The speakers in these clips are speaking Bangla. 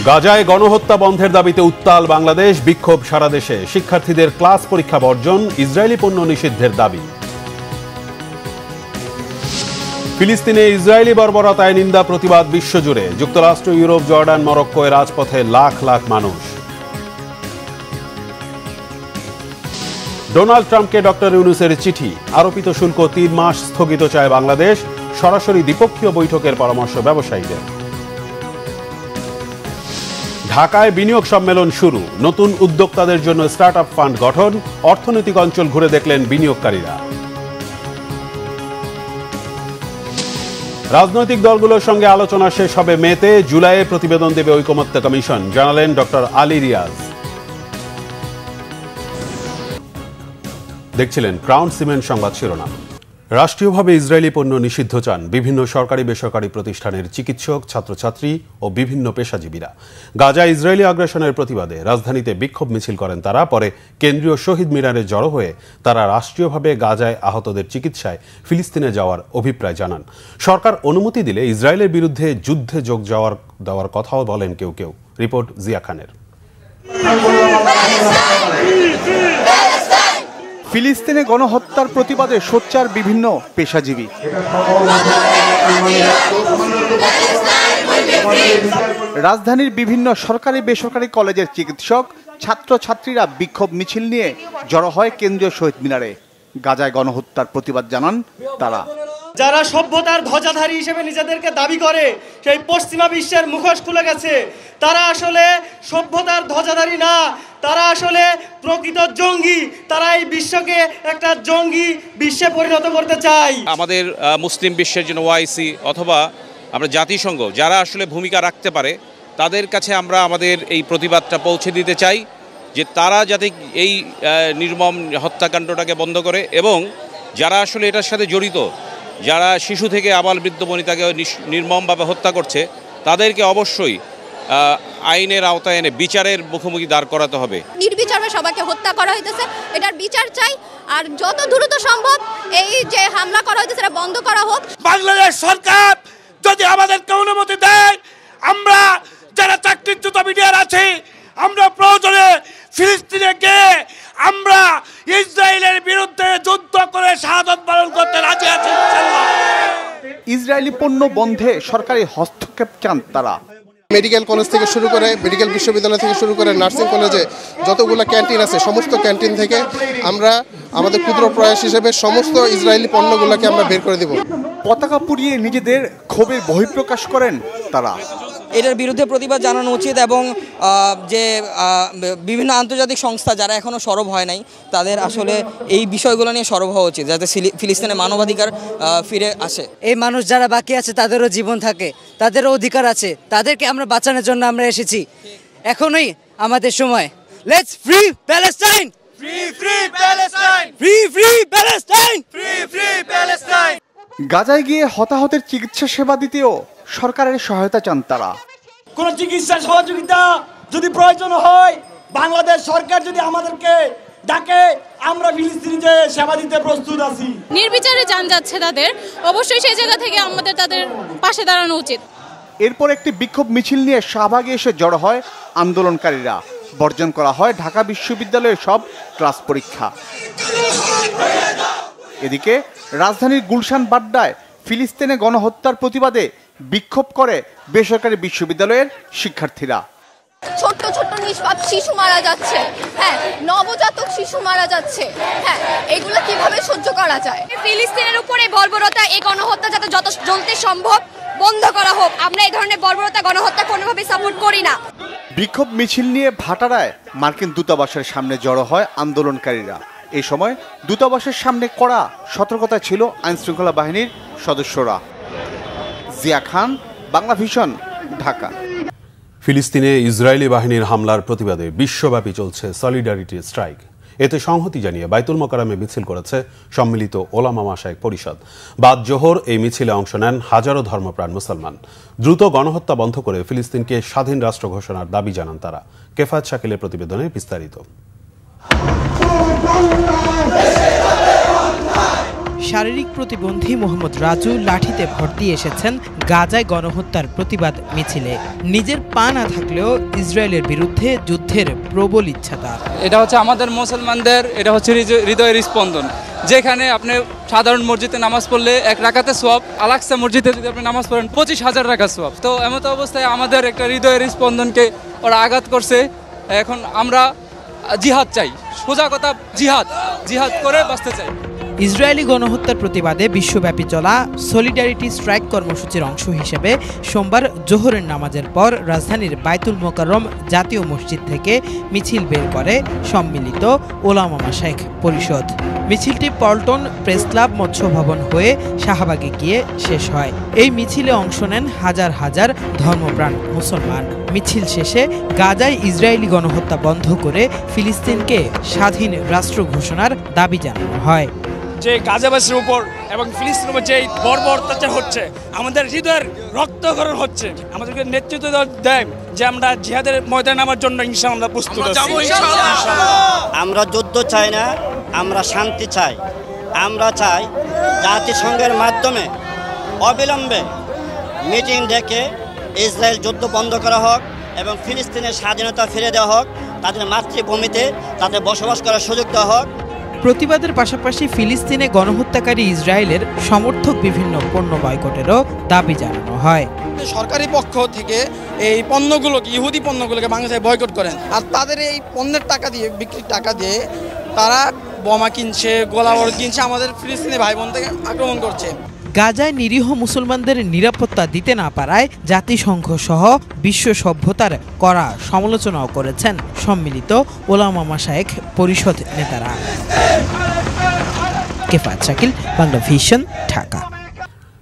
গাজায় গণহত্যা বন্ধের দাবিতে উত্তাল বাংলাদেশ, বিক্ষোভ সারা দেশে। শিক্ষার্থীদের ক্লাস পরীক্ষা বর্জন, ইসরায়েলি পণ্য নিষিদ্ধের দাবি। ফিলিস্তিনে ইসরায়েলি বর্বরতায় নিন্দা প্রতিবাদ বিশ্বজুড়ে। যুক্তরাষ্ট্র, ইউরোপ, জর্ডান, মরক্কোয় রাজপথে লাখ লাখ মানুষ। ডোনাল্ড ট্রাম্পকে ডক্টর ইউনূসের চিঠি, আরোপিত শুল্ক 3 মাস স্থগিত চায় বাংলাদেশ। সরাসরি দ্বিপক্ষীয় বৈঠকের পরামর্শ ব্যবসায়ীদের। ঢাকায় বিনিয়োগ সম্মেলন শুরু, নতুন উদ্যোক্তাদের জন্য স্টার্টআপ ফান্ড গঠন। অর্থনৈতিক অঞ্চল ঘুরে দেখলেন বিনিয়োগকারীরা। রাজনৈতিক দলগুলোর সঙ্গে আলোচনা শেষ হবে মেতে। জুলাইয়ে প্রতিবেদন দেবে ঐকমত্য কমিশন, জানালেন ডক্টর আলী রিয়াজ। দেখছিলেন ক্রাউন সিমেন্ট সংবাদ শিরোনাম। রাষ্ট্রীয়ভাবে ইসরায়েলি পণ্য নিষিদ্ধ চান বিভিন্ন সরকারি বেসরকারি প্রতিষ্ঠানের চিকিৎসক, ছাত্রছাত্রী ও বিভিন্ন পেশাজীবীরা। গাজায় ইসরায়েলি আগ্রাসনের প্রতিবাদে রাজধানীতে বিক্ষোভ মিছিল করেন তারা। পরে কেন্দ্রীয় শহীদ মিনারে জড়ো হয়ে তারা রাষ্ট্রীয়ভাবে গাজায় আহতদের চিকিৎসায় ফিলিস্তিনে যাওয়ার অভিপ্রায় জানান। সরকার অনুমতি দিলে ইসরায়েলের বিরুদ্ধে যুদ্ধে যোগ দেওয়ার কথাও বলেন কেউ কেউ। রিপোর্ট জিয়া খানের। ফিলিস্তিনে গণহত্যার প্রতিবাদে সোচ্চার বিভিন্ন পেশাজীবী। রাজধানীর বিভিন্ন সরকারি বেসরকারি কলেজের চিকিৎসক, ছাত্রছাত্রীরা বিক্ষোভ মিছিল নিয়ে জড়ো হয় কেন্দ্রীয় শহীদ মিনারে। গাজায় গণহত্যার প্রতিবাদ জানান তারা। যারা সভ্যতার ধ্বজাধারী হিসেবে নিজেদেরকে দাবি করে, সেই পশ্চিমা বিশ্বের মুখোশ খুলে গেছে। তারা আসলে সভ্যতার ধ্বজাধারী না, তারা আসলে প্রকৃত জঙ্গি। তারা এই বিশ্বকে একটা জঙ্গি বিশ্বে পরিণত করতে চায়। আমাদের মুসলিম বিশ্বের জন্য ওআইসি অথবা আমরা জাতিসংঘ যারা আসলে ভূমিকা রাখতে পারে, তাদের কাছে আমরা আমাদের এই প্রতিবাদটা পৌঁছে দিতে চাই যে তারা যাতে এই নির্মম হত্যাকাণ্ডটাকে বন্ধ করে, এবং যারা আসলে এটার সাথে জড়িত, যারা শিশু থেকে আবাল বৃদ্ধ বনিতাকে নির্মমভাবে হত্যা করছে, তাদেরকে অবশ্যই আইনের আওতায় এনে বিচারের মুখোমুখি দাঁড় করাতে হবে। নির্বিচারে সবাইকে হত্যা করা হইতেছে, এটার বিচার চাই। আর যত দ্রুত সম্ভব এই যে হামলা করা হইতেছে এটা বন্ধ করা হোক। বাংলাদেশ সরকার যদি আমাদেরকে অনুমতি দেয়, আমরা যারা চাকরিচ্যুত মিডিয়ার আছি, আমরা প্রয়োজনে ফিলিস্তিনে গিয়ে আমরা ইসরায়েলের বিরুদ্ধে যুদ্ধ করে শাহাদাত বরণ করতে রাজি আছি ইনশাআল্লাহ। ইসরায়েলি পণ্য বন্ধে সরকারি হস্তক্ষেপ চান তারা। মেডিকেল কলেজ থেকে শুরু করে, মেডিকেল বিশ্ববিদ্যালয় থেকে শুরু করে নার্সিং কলেজে যতগুলো ক্যান্টিন আছে, সমস্ত ক্যান্টিন থেকে আমরা আমাদের ক্ষুদ্র প্রয়াস হিসেবে সমস্ত ইসরায়েলি পণ্যগুলোকে আমরা বের করে দেব। পতাকা পুড়িয়ে নিজেদের ক্ষোভের বহিঃপ্রকাশ করেন তারা। এটার বিরুদ্ধে প্রতিবাদ জানানো উচিত, এবং যে বিভিন্ন আন্তর্জাতিক সংস্থা যারা এখনও সরব হয় নাই, তাদের আসলে এই বিষয়গুলো নিয়ে সরব হওয়া উচিত, যাতে ফিলিস্তিনে মানবাধিকার ফিরে আসে। এই মানুষ যারা বাকি আছে তাদেরও জীবন থাকে, তাদেরও অধিকার আছে, তাদেরকে আমরা বাঁচানোর জন্য আমরা এসেছি। এখনই আমাদের সময়। Let's free Palestine, free free Palestine, free free Palestine, free free Palestine. গাজায় গিয়ে হতাহতের চিকিৎসা সেবা দিতেও সরকারের সহায়তা চান তারা। কোন চিকিৎসা সহযোগিতা যদি প্রয়োজন হয়, বাংলাদেশ সরকার যদি আমাদেরকে ডাকে, আমরা ফিলিস্তিনিতে সেবা দিতে প্রস্তুত আছি। নির্বিচারে যান যাচ্ছে তাদের, অবশ্যই সেই জায়গা থেকে আমাদের তাদের পাশে দাঁড়ানো উচিত। এরপর একটি বিক্ষোভ মিছিল নিয়ে শাহবাগে এসে জড়ো হয় আন্দোলনকারীরা। বর্জন করা হয় ঢাকা বিশ্ববিদ্যালয়ের সব ক্লাস পরীক্ষা। এদিকে রাজধানীর গুলশান বাড্ডায় ফিলিস্তিনে গণহত্যার প্রতিবাদে বিক্ষোভ করে বেসরকারি বিশ্ববিদ্যালয়ের শিক্ষার্থীরা। ছোট্ট ছোট্ট নিষ্পাপ শিশু মারা যাচ্ছে, হ্যাঁ, নবজাতক শিশু মারা যাচ্ছে, হ্যাঁ, এগুলো কিভাবে সহ্য করা যায়? ফিলিস্তিনের উপরে বর্বরতা, এই গণহত্যা যাতে যত জলদি সম্ভব বন্ধ করা হোক। আমরা এই ধরনের বর্বরতা, গণহত্যা কোনোভাবেই সাপোর্ট করি না। বিক্ষোভ মিছিল নিয়ে ভাটারায় মার্কিন দূতাবাসের সামনে জড়ো হয় আন্দোলনকারীরা। এই সময় দূতাবাসের সামনে কড়া সতর্কতা ছিল আইনশৃঙ্খলা বাহিনীর সদস্যরা। জিয়া খান, বাংলা ভিশন, ঢাকা। ফিলিস্তিনে ইসরায়েলি বাহিনীর হামলার প্রতিবাদে বিশ্বব্যাপী চলছে সলিডারিটি স্ট্রাইক। এতে সংহতি জানিয়ে বাইতুল মোকাররমে মিছিল করেছে সম্মিলিত ওলামা মাশায়েখ পরিষদ। বাদ জোহর এই মিছিলে অংশ নেন হাজারো ধর্মপ্রাণ মুসলমান। দ্রুত গণহত্যা বন্ধ করে ফিলিস্তিনকে স্বাধীন রাষ্ট্র ঘোষণার দাবি জানান তারা। কেফায়েত শাকিলের প্রতিবেদনে বিস্তারিত। শারীরিক প্রতিবন্ধী মোহাম্মদ রাজু লাঠিতে ভর দিয়ে এসেছেন গাজায় গণহত্যার প্রতিবাদ মিছিলে। নিজের পা না থাকলেও ইসরায়েলের বিরুদ্ধে যুদ্ধের প্রবল ইচ্ছা তার। এটা হচ্ছে আমাদের মুসলমানদের, এটা হচ্ছে হৃদয়ের স্পন্দন। যেখানে আপনি সাধারণ মসজিদে নামাজ পড়লে 1 রাকাতে সওয়াব, আল-আকসা মসজিদে যদি আপনি নামাজ পড়েন 25,000 রাকাত সওয়াব। তো এমত অবস্থায় আমাদের একটা হৃদয়ের স্পন্দনকে ওরা আঘাত করছে। এখন আমরা জিহাদ চাই, সোজা কথা জিহাদ করে বাঁচতে চাই। ইসরায়েলি গণহত্যার প্রতিবাদে বিশ্বব্যাপী চলা সলিডারিটি স্ট্রাইক কর্মসূচির অংশ হিসেবে সোমবার জোহরের নামাজের পর রাজধানীর বায়তুল মোকাররম জাতীয় মসজিদ থেকে মিছিল বের করে সম্মিলিত ওলামা মাশায়েখ পরিষদ। মিছিলটি পল্টন প্রেস ক্লাব মৎস্য ভবন হয়ে শাহবাগে গিয়ে শেষ হয়। এই মিছিলে অংশ নেন হাজার হাজার ধর্মপ্রাণ মুসলমান। মিছিল শেষে গাজায় ইসরায়েলি গণহত্যা বন্ধ করে ফিলিস্তিনকে স্বাধীন রাষ্ট্র ঘোষণার দাবি জানানো হয়। যে গাজাবাসীর উপর এবং ফিলিস্তিনের উপর যে বর্বর অত্যাচার হচ্ছে, আমাদের হৃদয়ের রক্তক্ষরণ হচ্ছে, আমাদেরকে নেতৃত্ব দেয় যে আমরা জিহাদের ময়দানে নামার জন্য ইনশাআল্লাহ প্রস্তুত আছি। আমরা যুদ্ধ চাই না, আমরা শান্তি চাই। আমরা চাই জাতিসংঘের মাধ্যমে অবিলম্বে মিটিং ডেকে ইসরায়েল যুদ্ধ বন্ধ করা হোক এবং ফিলিস্তিনের স্বাধীনতা ফিরে দেওয়া হোক, তাদের মাতৃভূমিতে তাদের বসবাস করার সুযোগ দেওয়া হোক। প্রতিবাদের পাশাপাশি ফিলিস্তিনে গণহত্যাকারী ইসরায়েলের সমর্থক বিভিন্ন পণ্য বয়কটেরও দাবি জানানো হয়। সরকারি পক্ষ থেকে এই পণ্যগুলোকে, ইহুদি পণ্যগুলোকে বাংলাদেশে বয়কট করেন, আর তাদের এই পণ্যের টাকা দিয়ে, বিক্রির টাকা দিয়ে তারা বোমা কিনছে, গোলাবারুদ কিনছে, আমাদের ফিলিস্তিনি ভাই বোনদেরকে আক্রমণ করছে। গাজায় নিরীহ মুসলমানদের নিরাপত্তা দিতে না পারায় জাতিসংঘ সহ বিশ্ব সভ্যতার কড়া সমালোচনাও করেছেন সম্মিলিত ওলামা মাশায়েখ পরিষদ নেতারা। কেফাত শাকিল, বাংলা ভিশন, ঢাকা।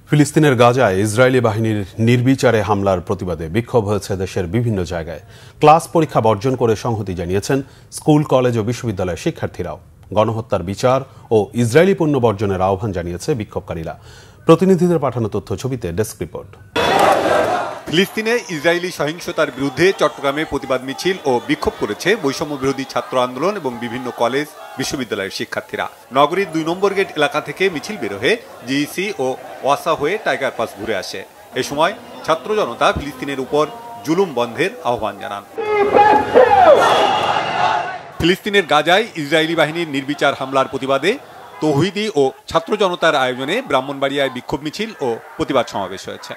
ফিলিস্তিনের গাজায় ইসরায়েলি বাহিনীর নির্বিচারে হামলার প্রতিবাদে বিক্ষোভ হয়েছে দেশের বিভিন্ন জায়গায়। ক্লাস পরীক্ষা বর্জন করে সংহতি জানিয়েছেন স্কুল, কলেজ ও বিশ্ববিদ্যালয়ের শিক্ষার্থীরাও। গণহত্যার বিচার ও ইসরায়েলি পণ্য বর্জনের আহ্বান জানিয়েছে বিক্ষোভকারীরা। প্রতিনিধিদের পাঠানো তথ্য ছবিতে ডেস্ক রিপোর্ট। ফিলিস্তিনে ইসরায়েলি সহিংসতার বিরুদ্ধে চট্টগ্রামে প্রতিবাদ মিছিল ও বিক্ষোভ করেছে বৈষম্য বিরোধী ছাত্র আন্দোলন এবং বিভিন্ন কলেজ, বিশ্ববিদ্যালয়ের শিক্ষার্থীরা। নগরীর 2 নম্বর গেট এলাকা থেকে মিছিল বের হয়ে জিইসি ও ওয়াসা হয়ে টাইগার পাস ঘুরে আসে। এ সময় ছাত্র জনতা ফিলিস্তিনের উপর জুলুম বন্ধের আহ্বান জানান। ফিলিস্তিনের গাজায় ইসরায়েলি বাহিনীর নির্বিচার হামলার প্রতিবাদে তৌহিদি ও ছাত্র জনতার আয়োজনে ব্রাহ্মণবাড়িয়ায় বিক্ষোভ মিছিল ও প্রতিবাদ সমাবেশ হয়েছে।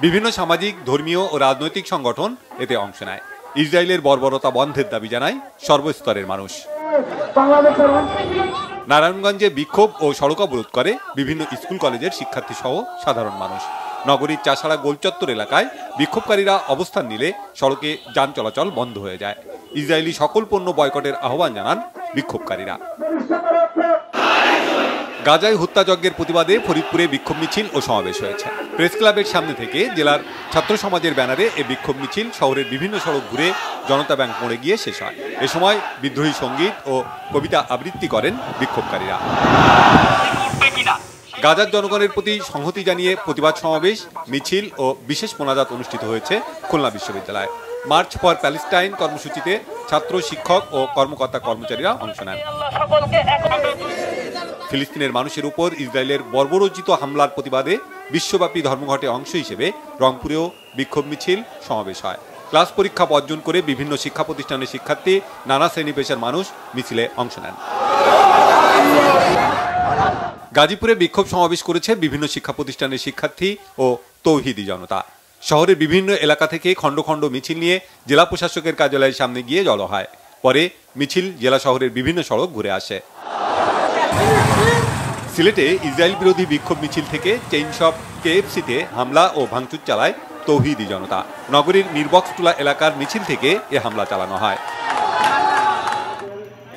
বিভিন্ন সামাজিক, ধর্মীয় ও রাজনৈতিক সংগঠন এতে অংশ নেয়। ইসরায়েলের বর্বরতা বন্ধের দাবি জানায় সর্বস্তরের মানুষ। নারায়ণগঞ্জে বিক্ষোভ ও সড়ক অবরোধ করে বিভিন্ন স্কুল, কলেজের শিক্ষার্থী সহ সাধারণ মানুষ। নগরীর চাষাড়া গোলচত্বর এলাকায় বিক্ষোভকারীরা অবস্থান নিলে সড়কে যান চলাচল বন্ধ হয়ে যায়। ইসরায়েলি সকল পণ্য বয়কটের আহ্বান জানান বিক্ষোভকারীরা। গাজায় হত্যাযজ্ঞের প্রতিবাদে ফরিদপুরে বিক্ষোভ মিছিল ও সমাবেশ হয়েছে। প্রেস ক্লাবের সামনে থেকে জেলার ছাত্র সমাজের ব্যানারে এ বিক্ষোভ মিছিল শহরের বিভিন্ন সড়ক ঘুরে জনতা ব্যাংক মোড়ে গিয়ে শেষ হয়। এ সময় বিদ্রোহী সঙ্গীত ও কবিতা আবৃত্তি করেন বিক্ষোভকারীরা। গাজার জনগণের প্রতি সংহতি জানিয়ে প্রতিবাদ সমাবেশ, মিছিল ও বিশেষ মোনাজাত অনুষ্ঠিত হয়েছে খুলনা বিশ্ববিদ্যালয়ে। মার্চ ফর প্যালেস্টাইন কর্মসূচিতে ছাত্র, শিক্ষক ও কর্মকর্তা কর্মচারীরা অংশ নেন। ফিলিস্তিনের মানুষের উপর ইসরায়েলের বর্বরোচিত হামলার প্রতিবাদে বিশ্বব্যাপী ধর্মঘটে অংশ হিসেবে রংপুরেও বিক্ষোভ মিছিল সমাবেশ হয়। ক্লাস পরীক্ষা বর্জন করে বিভিন্ন শিক্ষা প্রতিষ্ঠানের শিক্ষার্থী, নানা শ্রেণী পেশার মানুষ মিছিলে অংশ নেন। গাজীপুরে বিক্ষোভ সমাবেশ করেছে বিভিন্ন শিক্ষা প্রতিষ্ঠানের শিক্ষার্থী ও তৌহিদি জনতা। শহরের বিভিন্ন এলাকা থেকে খণ্ড খণ্ড মিছিল নিয়ে জেলা প্রশাসকের কার্যালয়ের সামনে গিয়ে জড়ো হয়। পরে মিছিল জেলা শহরের বিভিন্ন সড়ক ঘুরে আসে। সিলেটে ইসরায়েল বিরোধী বিক্ষোভ মিছিল থেকে চেইন শপ কেএফসিতে হামলা ও ভাঙচুর চালায় তৌহিদি জনতা। নগরীর নির্বক্সটুলা এলাকার মিছিল থেকে এ হামলা চালানো হয়।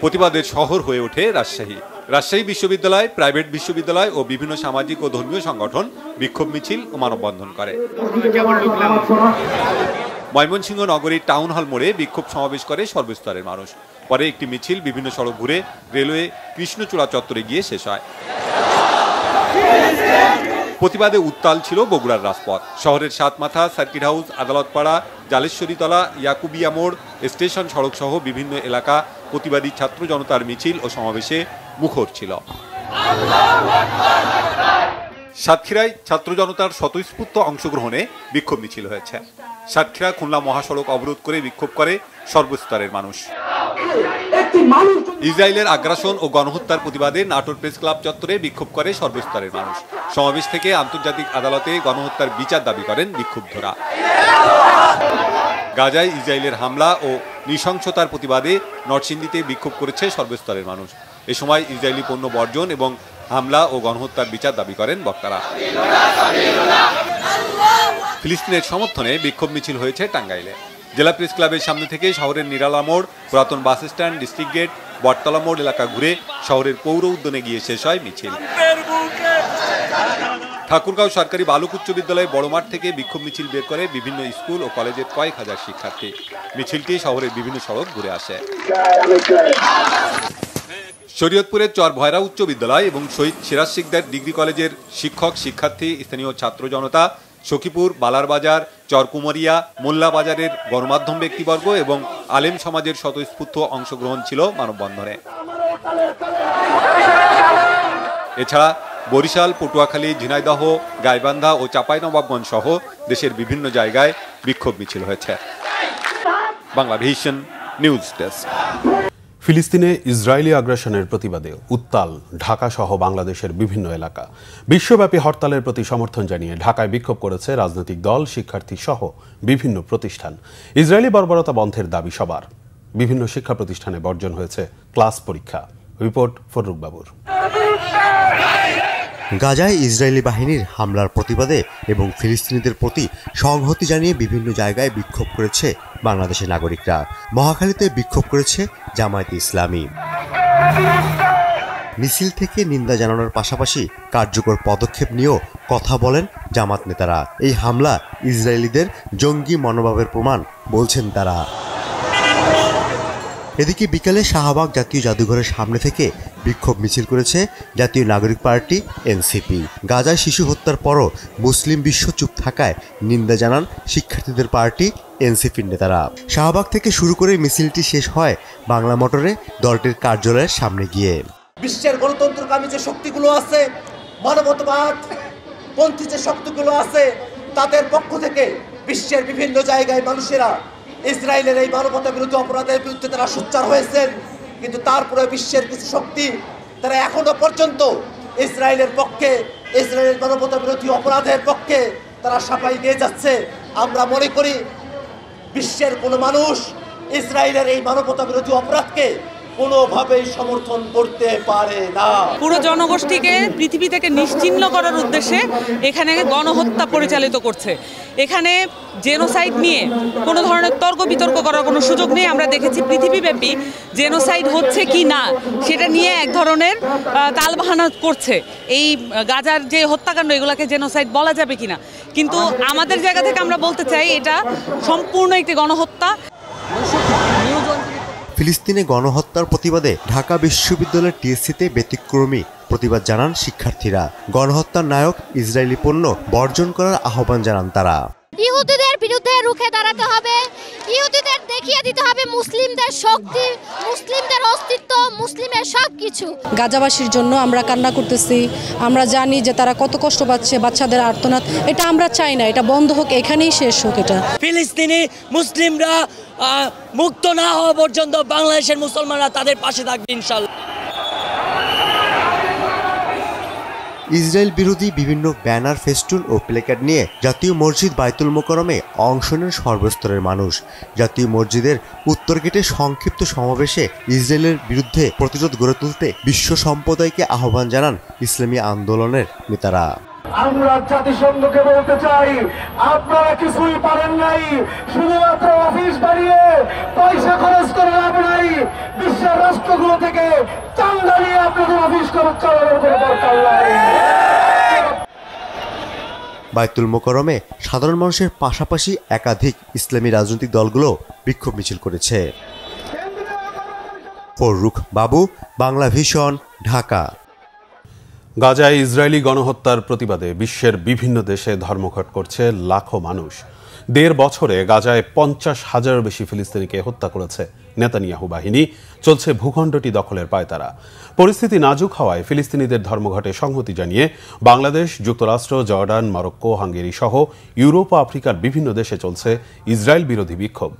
প্রতিবাদের শহর হয়ে ওঠে রাজশাহী। রাজশাহী বিশ্ববিদ্যালয়, প্রাইভেট বিশ্ববিদ্যালয় ও বিভিন্ন সামাজিক ও ধর্মীয় সংগঠন বিক্ষোভ মিছিল ও মানববন্ধন করে। ময়মনসিংহ নগরীর টাউন হল মোড়ে বিক্ষোভ সমাবেশ করে সর্বস্তরের মানুষ। পরে একটি মিছিল বিভিন্ন সড়ক ঘুরে রেলওয়ে কৃষ্ণচূড়া চত্বরে গিয়ে শেষ হয়। প্রতিবাদে উত্তাল ছিল বগুড়ার রাজপথ। শহরের সাতমাথা, সার্কিট হাউস, আদালতপাড়া, জালেশ্বরীতলা, ইয়াকুবিয়া মোড়, স্টেশন সড়ক সহ বিভিন্ন এলাকা প্রতিবাদী ছাত্র জনতার মিছিল ও সমাবেশে মুখর ছিল। সাতক্ষীরায় ছাত্র জনতার স্বতঃস্ফূর্ত অংশগ্রহণে বিক্ষোভ মিছিল হয়েছে। সাতক্ষীরা খুলনা মহাসড়ক অবরোধ করে বিক্ষোভ করে সর্বস্তরের মানুষ। ইসরায়েলের আগ্রাসন ও গণহত্যার প্রতিবাদে নাটোর প্রেস ক্লাব চত্বরে বিক্ষোভ করে সর্বস্তরের মানুষ। সমাবেশ থেকে আন্তর্জাতিক আদালতে গণহত্যার বিচার দাবি করেন বিক্ষুব্ধরা। গাজায় ইসরায়েলের হামলা ও নৃশংসতার প্রতিবাদে নরসিংদীতে বিক্ষোভ করেছে সর্বস্তরের মানুষ। এ সময় ইসরায়েলি পণ্য বর্জন এবং হামলা ও গণহত্যার বিচার দাবি করেন বক্তারা। ফিলিস্তিনের সমর্থনে বিক্ষোভ মিছিল হয়েছে টাঙ্গাইলে। জেলা প্রেস ক্লাবের সামনে থেকে শহরের নিরালা মোড়, পুরাতন বাস স্ট্যান্ড, ডিস্ট্রিক্ট গেট, বটতলা মোড় এলাকা ঘুরে শহরের পৌর উদ্যানে গিয়ে শেষ হয় মিছিল। ঠাকুরগাঁও সরকারি বালক উচ্চ বিদ্যালয়ে বড় মাঠ থেকে বিক্ষোভ মিছিল বের করে বিভিন্ন স্কুল ও কলেজের কয়েক হাজার শিক্ষার্থী। মিছিলটি শহরের বিভিন্ন সড়ক ঘুরে আসে। শরীয়তপুরের চর ভয়রা উচ্চ বিদ্যালয় এবং শহীদ সিরাজ শিকদার ডিগ্রি কলেজের শিক্ষক শিক্ষার্থী, স্থানীয় ছাত্র জনতা, সখীপুর, বালারবাজার, চরকুমরিয়া, মোল্লা বাজারের গণমাধ্যম ব্যক্তিবর্গ এবং আলেম সমাজের স্বতঃস্ফূর্ত অংশগ্রহণ ছিল মানববন্ধনে। এছাড়া বরিশাল, পটুয়াখালী, ঝিনাইদহ, গাইবান্ধা ও চাঁপাইনবাবগঞ্জ সহ দেশের বিভিন্ন জায়গায় বিক্ষোভ মিছিল হয়েছে। Banglavision news desk. ফিলিস্তিনে ইসরায়েলি আগ্রাসনের প্রতিবাদে উত্তাল ঢাকা সহ বাংলাদেশের বিভিন্ন এলাকা। বিশ্বব্যাপী হরতালের প্রতি সমর্থন জানিয়ে ঢাকায় বিক্ষোভ করেছে রাজনৈতিক দল, শিক্ষার্থী সহ বিভিন্ন প্রতিষ্ঠান। ইসরায়েলি বর্বরতা বন্ধের দাবি সবার। বিভিন্ন শিক্ষা প্রতিষ্ঠানে বর্জন হয়েছে ক্লাস পরীক্ষা। রিপোর্ট ফররুক বাবুর। গাজায় ইসরায়েলি বাহিনীর হামলার প্রতিবাদে এবং ফিলিস্তিনিদের প্রতি সংহতি জানিয়ে বিভিন্ন জায়গায় বিক্ষোভ করেছে বাংলাদেশের নাগরিকরা। মহাখালীতে বিক্ষোভ করেছে জামায়াতে ইসলামী। মিছিল থেকে নিন্দা জানানোর পাশাপাশি কার্যকর পদক্ষেপ নিয়েও কথা বলেন জামাত নেতারা। এই হামলা ইসরায়েলিদের জঙ্গি মনোভাবের প্রমাণ বলছেন তারা। এদিকে বিকালে শাহবাগ জাতীয় জাদুঘরের সামনে থেকে বিক্ষোভ মিছিল করেছে জাতীয় নাগরিক পার্টি এনসিপি। গাজায় শিশু হত্যার পরও মুসলিম বিশ্ব চুপ থাকায় নিন্দা জানান শিক্ষার্থীদের পার্টি এনসিপির নেতারা। শাহবাগ থেকে শুরু করে মিছিলটি শেষ হয় বাংলা মোটরে দলটির কার্যালয়ের সামনে গিয়ে। বিশ্বের গণতন্ত্রকামী যে শক্তিগুলো আছে, মানবতাবাদ পন্থী যে শক্তিগুলো আছে, তাদের পক্ষ থেকে বিশ্বের বিভিন্ন জায়গায় মানুষেরা ইসরায়েলের এই মানবতা বিরোধী অপরাধের বিরুদ্ধে তারা সোচ্চার হয়েছেন। কিন্তু তারপরে বিশ্বের কিছু শক্তি তারা এখনো পর্যন্ত ইসরায়েলের পক্ষে, ইসরায়েলের মানবতা বিরোধী অপরাধের পক্ষে তারা সাফাই দিয়ে যাচ্ছে। আমরা মনে করি বিশ্বের কোনো মানুষ ইসরায়েলের এই মানবতা বিরোধী অপরাধকে কোনোভাবেই সমর্থন করতে পারে না। পুরো জনগোষ্ঠীকে পৃথিবী থেকে নিশ্চিহ্ন করার উদ্দেশ্যে এখানে গণহত্যা পরিচালিত করছে। এখানে জেনোসাইড নিয়ে কোনো ধরনের তর্ক বিতর্ক করার কোনো সুযোগ নেই। আমরা দেখেছি পৃথিবীব্যাপী জেনোসাইড হচ্ছে কি না সেটা নিয়ে এক ধরনের তালবাহানা করছে। এই গাজার যে হত্যাকাণ্ড, এগুলোকে জেনোসাইড বলা যাবে কিনা, কিন্তু আমাদের জায়গা থেকে আমরা বলতে চাই এটা সম্পূর্ণ একটি গণহত্যা। ফিলিস্তিনে গণহত্যার প্রতিবাদে ঢাকা বিশ্ববিদ্যালয়ের টিএসসিতে ব্যতিক্রমী প্রতিবাদ জানান শিক্ষার্থীরা। গণহত্যার নায়ক ইসরায়েলি পণ্য বর্জন করার আহ্বান জানান তারা। ইহুদিদের বিরুদ্ধে রুখে দাঁড়াতে হবে, ইহুদিদের দেখিয়ে দিতে হবে মুসলিমদের শক্তি, মুসলিমদের অস্তিত্ব, মুসলিমের সব কিছু। গাজাবাসীর জন্য আমরা কান্না করতেছি। আমরা জানি যে তারা কত কষ্ট পাচ্ছে, বাচ্চাদের আর্তনাদ। এটা আমরা চাই না, এটা বন্ধ হোক, এখানেই শেষ হোক। এটা ফিলিস্তিনি মুসলিমরা মুক্ত না হওয়া পর্যন্ত বাংলাদেশের মুসলমানরা তাদের পাশে থাকবে ইনশাআল্লাহ। ইসরায়েল বিরোধী বিভিন্ন ব্যানার, ফেস্টুন ও প্লেকার্ড নিয়ে জাতীয় মসজিদ বায়তুল মোকাররমে অংশ নেন সর্বস্তরের মানুষ। জাতীয় মসজিদের উত্তর গেটে সংক্ষিপ্ত সমাবেশে ইসরায়েলের বিরুদ্ধে প্রতিরোধ গড়ে তুলতে বিশ্ব সম্প্রদায়কে আহ্বান জানান ইসলামী আন্দোলনের নেতারা। আমরা জাতিসংঘকে বলতে চাই, আপনারা কিছুই পারেন নাই, শুধুমাত্র অফিস বাড়িয়ে পয়সা খরচ করে লাভ নাই। বিশ্বের রাষ্ট্রগুলো থেকে চান্দা নিয়ে আপনাদের অফিস খরচ চালানোর কোনো দরকার নাই। বায়তুল মোকাররমে সাধারণ মানুষের পাশাপাশি একাধিক ইসলামী রাজনৈতিক দলগুলো বিক্ষোভ মিছিল করেছে। ফররুক বাবু, বাংলাভিশন, ঢাকা। গাজায় ইসরায়েলি গণহত্যার প্রতিবাদে বিশ্বের বিভিন্ন দেশে ধর্মঘট করছে লাখো মানুষ। দেড় বছরে গাজায় 50,000-এর বেশি ফিলিস্তিনিকে হত্যা করেছে নেতানিয়াহু বাহিনী। চলছে ভূখণ্ডটি দখলের পায়তারা। পরিস্থিতি নাজুক হওয়ায় ফিলিস্তিনিদের ধর্মঘটে সংহতি জানিয়ে বাংলাদেশ, যুক্তরাষ্ট্র, জর্ডান, মরক্কো, হাঙ্গেরি সহ ইউরোপ ও আফ্রিকার বিভিন্ন দেশে চলছে ইসরায়েল বিরোধী বিক্ষোভ।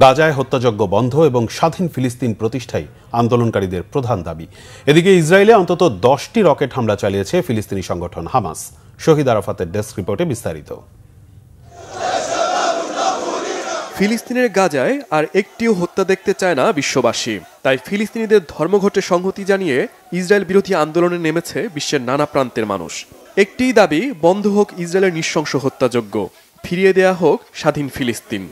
গাজায় হত্যাযজ্ঞ বন্ধ এবং স্বাধীন ফিলিস্তিন প্রতিষ্ঠাই আন্দোলনকারীদের প্রধান দাবি। এদিকে ইসরায়েলে অন্তত 10টি রকেট হামলা চালিয়েছে ফিলিস্তিনি সংগঠন হামাস। শহীদ আরাফাতের ডেস্ক রিপোর্টে বিস্তারিত। ফিলিস্তিনের গাজায় আর একটিও হত্যা দেখতে চায় না বিশ্ববাসী। তাই ফিলিস্তিনিদের ধর্মঘটে সংহতি জানিয়ে ইসরায়েল বিরোধী আন্দোলনে নেমেছে বিশ্বের নানা প্রান্তের মানুষ। একটিই দাবি, বন্ধ হোক ইসরায়েলের নৃশংস হত্যাযজ্ঞ, ফিরিয়ে দেয়া হোক স্বাধীন ফিলিস্তিন।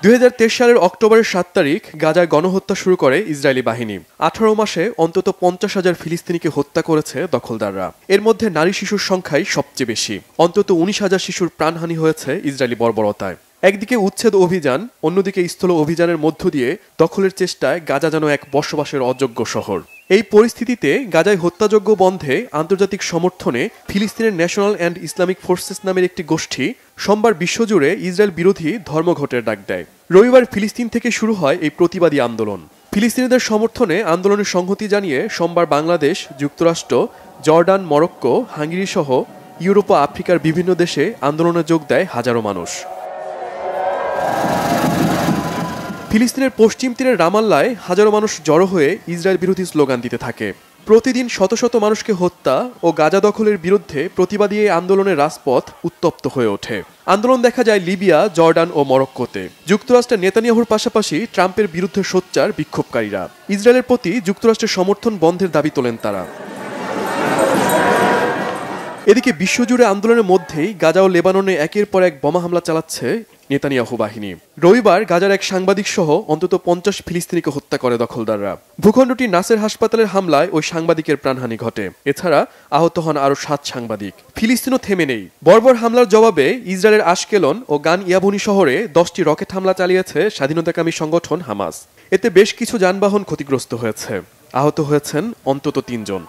2023 সালের অক্টোবরের 7 তারিখ গাজায় গণহত্যা শুরু করে ইসরায়েলি বাহিনী। 18 মাসে অন্তত 50,000 ফিলিস্তিনিকে হত্যা করেছে দখলদাররা। এর মধ্যে নারী শিশুর সংখ্যাই সবচেয়ে বেশি। অন্তত 19,000 শিশুর প্রাণহানি হয়েছে ইসরায়েলি বর্বরতায়। একদিকে উচ্ছেদ অভিযান, অন্যদিকে স্থল অভিযানের মধ্য দিয়ে দখলের চেষ্টায় গাজা যেন এক বসবাসের অযোগ্য শহর। এই পরিস্থিতিতে গাজায় হত্যাযজ্ঞ বন্ধে আন্তর্জাতিক সমর্থনে ফিলিস্তিনের ন্যাশনাল অ্যান্ড ইসলামিক ফোর্সেস নামের একটি গোষ্ঠী সোমবার বিশ্বজুড়ে ইসরায়েল বিরোধী ধর্মঘটের ডাক দেয়। রবিবার ফিলিস্তিন থেকে শুরু হয় এই প্রতিবাদী আন্দোলন। ফিলিস্তিনিদের সমর্থনে আন্দোলনের সংহতি জানিয়ে সোমবার বাংলাদেশ, যুক্তরাষ্ট্র, জর্ডান, মরক্কো, হাঙ্গেরি সহ ইউরোপ ও আফ্রিকার বিভিন্ন দেশে আন্দোলনে যোগ দেয় হাজারো মানুষ। ফিলিস্তিনের পশ্চিম তীরের রামাল্লায় হাজারো মানুষ জড়ো হয়ে ইসরায়েল বিরোধী স্লোগান দিতে থাকে। প্রতিদিন শত শত মানুষকে হত্যা ও গাজা দখলের বিরুদ্ধে প্রতিবাদী এই আন্দোলনের রাজপথ উত্তপ্ত হয়ে ওঠে। আন্দোলন দেখা যায় লিবিয়া, জর্ডান ও মরক্কোতে। যুক্তরাষ্ট্রের নেতানিয়াহুর পাশাপাশি ট্রাম্পের বিরুদ্ধে সোচ্চার বিক্ষোভকারীরা। ইসরায়েলের প্রতি যুক্তরাষ্ট্রের সমর্থন বন্ধের দাবি তোলেন তারা। এদিকে বিশ্বজুড়ে আন্দোলনের মধ্যেই গাজা ও লেবাননে একের পর এক বোমা হামলা চালাচ্ছে নেতানিয়াহু বাহিনী। রবিবার গাজার এক সাংবাদিক সহ অন্তত 50 ফিলিস্তিনিকে হত্যা করে দখলদাররা। ভূখণ্ডটি নাসের হাসপাতালের হামলায় ওই সাংবাদিকের প্রাণহানি ঘটে। এছাড়া আহত হন আরও 7 সাংবাদিক। ফিলিস্তিনও থেমে নেই। বর্বর হামলার জবাবে ইসরায়েলের আশকেলন ও গান ইয়াবুনি শহরে 10টি রকেট হামলা চালিয়েছে স্বাধীনতাকামী সংগঠন হামাস। এতে বেশ কিছু যানবাহন ক্ষতিগ্রস্ত হয়েছে। আহত হয়েছেন অন্তত 3 জন।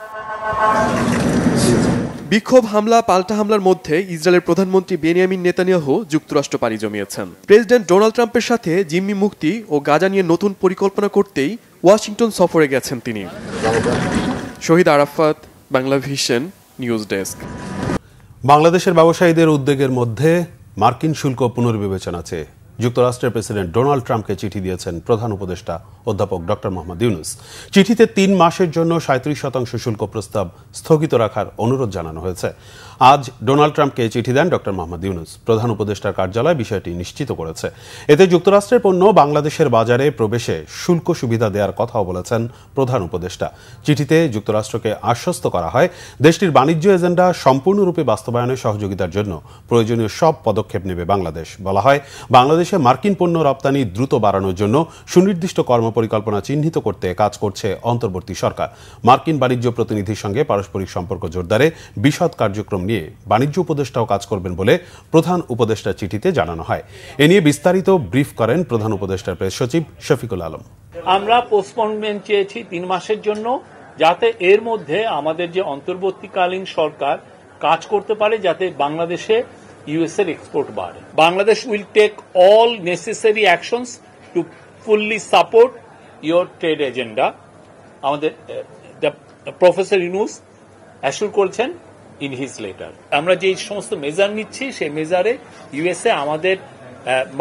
বিক্ষোভ, হামলা, পাল্টা হামলার মধ্যে ইসরায়েলের প্রধানমন্ত্রী বেনিয়ামিন নেতানিয়াহু যুক্তরাষ্ট্র পাড়ি জমিয়েছেন। প্রেসিডেন্ট ডোনাল্ড ট্রাম্পের সাথে জিম্মি মুক্তি ও গাজা নিয়ে নতুন পরিকল্পনা করতেই ওয়াশিংটন সফরে গেছেন তিনি। Shahid Arafat, Bangla Vision news desk. বাংলাদেশের ব্যবসায়ীদের উদ্বেগের মধ্যে মার্কিন শুল্ক পুনর্বিবেচনা চেয়ে যুক্তরাষ্ট্রের প্রেসিডেন্ট ডোনাল্ড ট্রাম্পকে চিঠি দিয়েছেন প্রধান উপদেষ্টা অধ্যাপক ডক্টর মোহাম্মদ ইউনুস। চিঠিতে 3 মাসের জন্য 37% শুল্ক প্রস্তাব স্থগিত রাখার অনুরোধ জানানো হয়েছে। আজ ডোনাল্ড ট্রাম্পকে চিঠি দেন ডক্টর মোহাম্মদ ইউনুস। প্রধান উপদেষ্টার কার্যালয় বিষয়টি নিশ্চিত করেছে। এতে যুক্তরাষ্ট্রের পণ্য বাংলাদেশের বাজারে প্রবেশে শুল্ক সুবিধা দেওয়ার কথাও বলেছেন প্রধান উপদেষ্টা। চিঠিতে যুক্তরাষ্ট্রকে আশ্বস্ত করা হয়, দেশটির বাণিজ্য এজেন্ডা সম্পূর্ণরূপে বাস্তবায়নে সহযোগিতার জন্য প্রয়োজনীয় সব পদক্ষেপ নেবে বাংলাদেশ। বলা হয়, বাংলাদেশে মার্কিন পণ্য রপ্তানি দ্রুত বাড়ানোর জন্য সুনির্দিষ্ট কর্মপরিকল্পনা চিহ্নিত করতে কাজ করছে অন্তর্বর্তী সরকার। মার্কিন বাণিজ্য প্রতিনিধির সঙ্গে পারস্পরিক সম্পর্ক জোরদারে বিশদ কার্যক্রম নিয়ে বাণিজ্য উপদেষ্টাও কাজ করবেন বলে প্রধান উপদেষ্টার চিঠিতে জানানো হয়। এ নিয়ে বিস্তারিত ব্রিফ করেন প্রধান উপদেষ্টার প্রেস সচিব শফিকুল আলম। আমরা পোস্টপোনমেন্ট চেয়েছি 3 মাসের জন্য, যাতে এর মধ্যে আমাদের যে অন্তর্বর্তীকালীন সরকার কাজ করতে পারে, যাতে বাংলাদেশে ইউএস এর এক্সপোর্ট বাড়ে। Bangladesh will take all necessary actions to fully support your trade agenda. আমাদের প্রফেসর ইউনুস অ্যাসুর করছেন ইন হিজ লেটার। আমরা যে সমস্ত মেজার নিচ্ছি, সেই মেজারে ইউএসএ আমাদের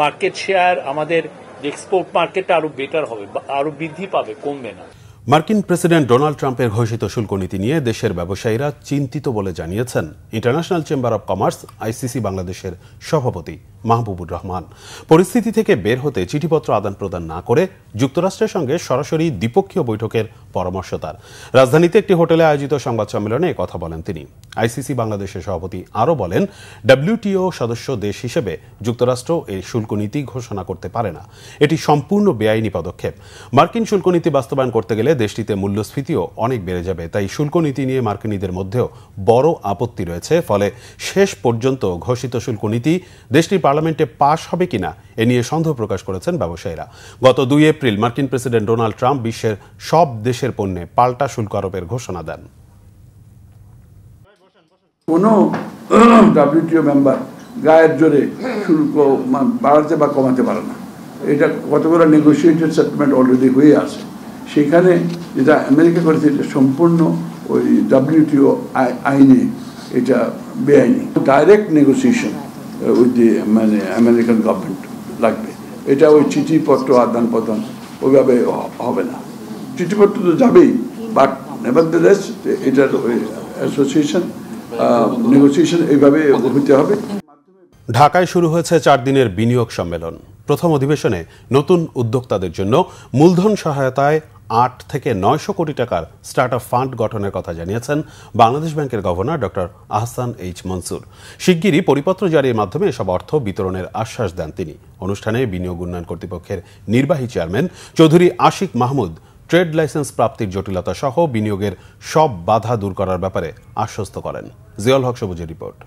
মার্কেট শেয়ার, আমাদের এক্সপোর্ট মার্কেটটা আরো বেটার হবে, আরো বৃদ্ধি পাবে, কমবে না। মার্কিন প্রেসিডেন্ট ডোনাল্ড ট্রাম্পের ঘোষিত শুল্ক নীতি নিয়ে দেশের ব্যবসায়ীরা চিন্তিত বলে জানিয়েছেন international chamber of commerce ICC বাংলাদেশের সভাপতি মাহবুবুর রহমান। পরিস্থিতি থেকে বের হতে চিঠিপত্র আদান প্রদান না করে যুক্তরাষ্ট্রের সঙ্গে সরাসরি দ্বিপক্ষীয় বৈঠকের পরামর্শ তার। রাজধানীতে একটি হোটেলে আয়োজিত সংবাদ সম্মেলনে কথা বলেন তিনি। আইসিসি বাংলাদেশের সভাপতি আরও বলেন, ডব্লিউটিও সদস্য দেশ হিসেবে যুক্তরাষ্ট্র এই শুল্ক নীতি ঘোষণা করতে পারে না। এটি সম্পূর্ণ বেআইনি পদক্ষেপ। মার্কিন শুল্ক নীতি বাস্তবায়ন করতে গেলে দেশটিতে মূল্যস্ফীতিও অনেক বেড়ে যাবে। তাই শুল্ক নীতি নিয়ে মার্কিনীদের মধ্যেও বড় আপত্তি রয়েছে। ফলে শেষ পর্যন্ত ঘোষিত শুল্ক নীতি দেশটির পার্লামেন্টে পাশ হবে কিনা এ নিয়ে সন্দেহ প্রকাশ করেছেন ব্যবসায়ীরা। গত 2 এপ্রিল মার্কিন প্রেসিডেন্ট ডোনাল্ড ট্রাম্প বিশ্বের সব দেশের পণ্যে পাল্টা শুল্ক আরোপের ঘোষণা দেন। কোনো ডব্লিউটিও মেম্বার গায়ের জোরে শুল্ক বাড়াতে বা কমাতে পারে না। এটা কতগুলো নেগোসিয়েটেড সেটেলমেন্ট অলরেডি হয়ে আছে। সেখানে যেটা আমেরিকা করেছে এটা সম্পূর্ণ ওই WTO আইনে এটা বেআইনি। ডাইরেক্ট নেগোসিয়েশন উইথ দি মানে আমেরিকান গভর্নমেন্ট লাগবে। এটা ওই চিঠিপত্র আদান প্রদান ওইভাবে হবে না। চিঠিপত্র তো যাবেই, বাট নেভারথেলেস এটার ওই অ্যাসোসিয়েশন নেগোসিয়েশন এইভাবে হতে হবে। ঢাকায় শুরু হয়েছে 4 দিনের বিনিয়োগ সম্মেলন। প্রথম অধিবেশনে নতুন উদ্যোক্তাদের জন্য মূলধন সহায়তায় 8 থেকে 900 কোটি টাকার স্টার্টআপ ফান্ড গঠনের কথা জানিয়েছেন বাংলাদেশ ব্যাংকের governor doctor Ahsan H Mansur. শিগগিরই পরিপত্র জারির মাধ্যমে এসব অর্থ বিতরণের আশ্বাস দেন তিনি। অনুষ্ঠানে বিনিয়োগ উন্নয়ন কর্তৃপক্ষের নির্বাহী chairman Chowdhury Ashik Mahmud trade licence প্রাপ্তির জটিলতা সহ বিনিয়োগের সব বাধা দূর করার ব্যাপারে আশ্বস্ত করেন। জিয়াউল হক সবুজের রিপোর্ট।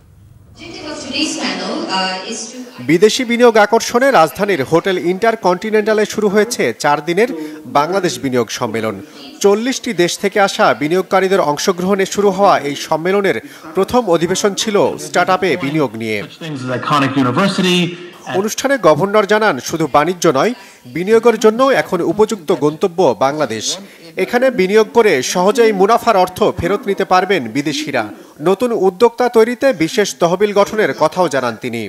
বিদেশি বিনিয়োগ আকর্ষণে রাজধানীর হোটেল ইন্টারকন্টিনেন্টালে শুরু হয়েছে 4 দিনের বাংলাদেশ বিনিয়োগ সম্মেলন। 40টি দেশ থেকে আসা বিনিয়োগকারীদের অংশগ্রহণে শুরু হওয়া এই সম্মেলনের প্রথম অধিবেশন ছিল স্টার্টআপে বিনিয়োগ নিয়ে। অনুষ্ঠানে গভর্নর জানান, শুধু বাণিজ্য নয়, বিনিয়োগের জন্য এখন উপযুক্ত গন্তব্য বাংলাদেশ। এখানে বিনিয়োগ করে সহজেই মুনাফার অর্থ ফেরত নিতে পারবেন বিদেশিরা। নতুন উদ্যোক্তা তৈরিতে বিশেষ তহবিল গঠনের কথাও জানান তিনি।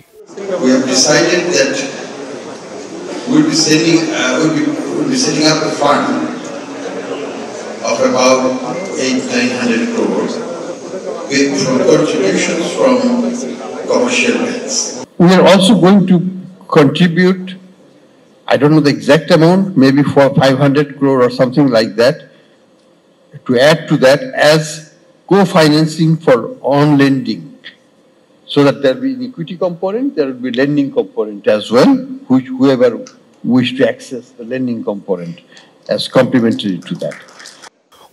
We are also going to contribute, I don't know the exact amount, maybe for 500 crore or something like that, to add to that as co-financing for on lending, so that there will be an equity component, there will be lending component as well, which whoever wish to access the lending component as complementary to that.